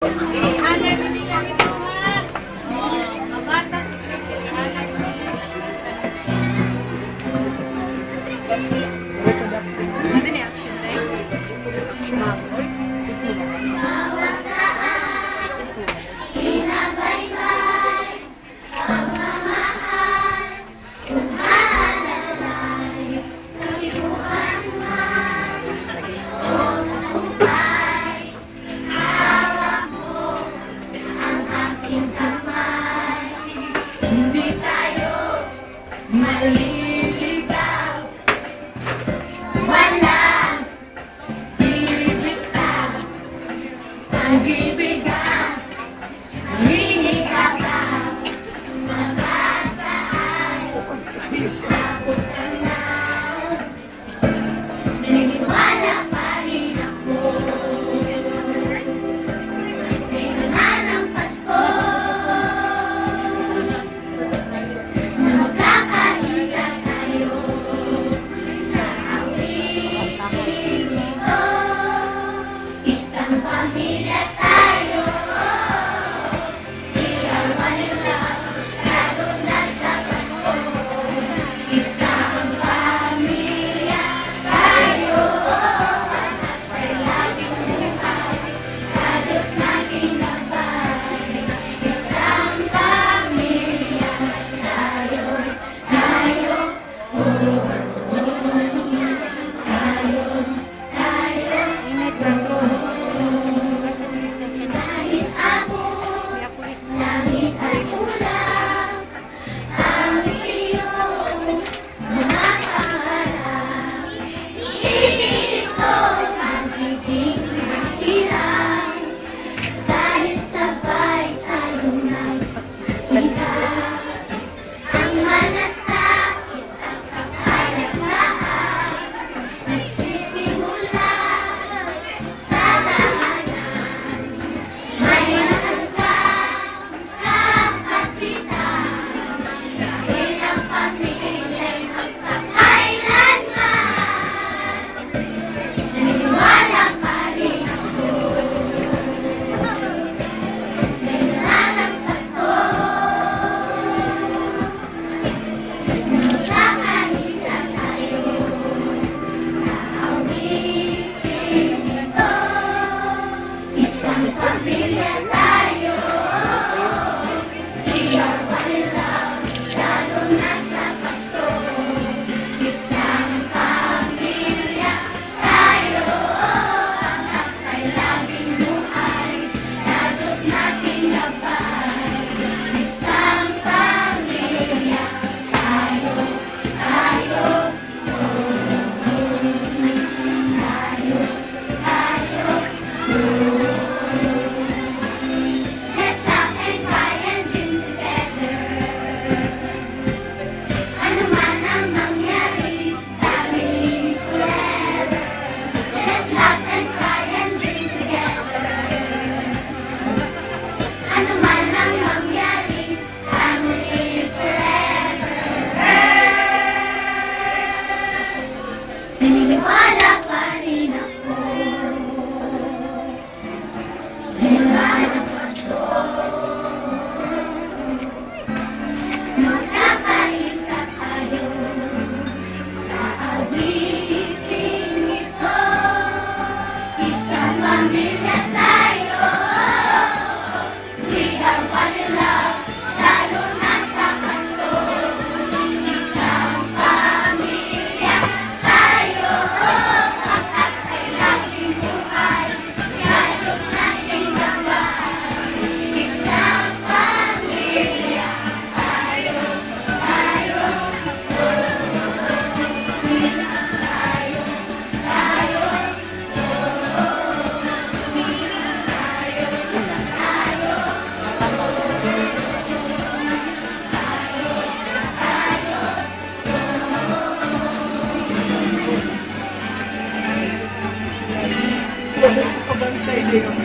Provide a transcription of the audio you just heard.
Ilihanan mo ni kami po, ha? Mabata, siksik, ilihanan mo. Ano ni action tayo? Action mo. Maliligaw, walang bibitaw, pag-ibigan, nangingigabaw, makasaan, abot ang naw, naniniwala pa rin ako, simula ng Pasko. Isang pamilya tayo, we are one in love, lalo na sa Pasko. Isang pamilya tayo, at nasa'y laging buhay, sa Diyos nating gabay. Isang pamilya tayo, tayo, oh, tayo, tayo. Kahit abot, langit at ulap, ang iyong mga pangarap, hindi ito magiging mahirap, dahil sabay tayong nagsisikap. Ang malasakit at kapayapaan, nagsisimula sa tahanan. May lakas kang kapagitan, dahil ang pamilya'y magpakailanman. Naniniwala pa rin ako, simula ng Pasko. Magkakaisa tayo sa awiting ito. Isang pamilya tayo, we are one in love, lalo na sa Pasko. Isang pamilya tayo, ang nasa'y laging buhay, sa Diyos nating gabay. Isang pamilya tayo, tayo, tayo, let's laugh and cry and dream together. Ano man ang mangyari, family is forever. Let's laugh and cry and dream together. Ano man ang mangyari, family is forever. Naniniwala pa rin ako, simula ng Pasko. Magkakaisa tayo sa awiting ito. Isang pamilya tayo, we are one in love, lalo na sa Pasko. Isang pamilya tayo, ang asa'y laging buhay, sa Diyos nating gabay. Isang pamilya tayo, tayo, Kabantay din.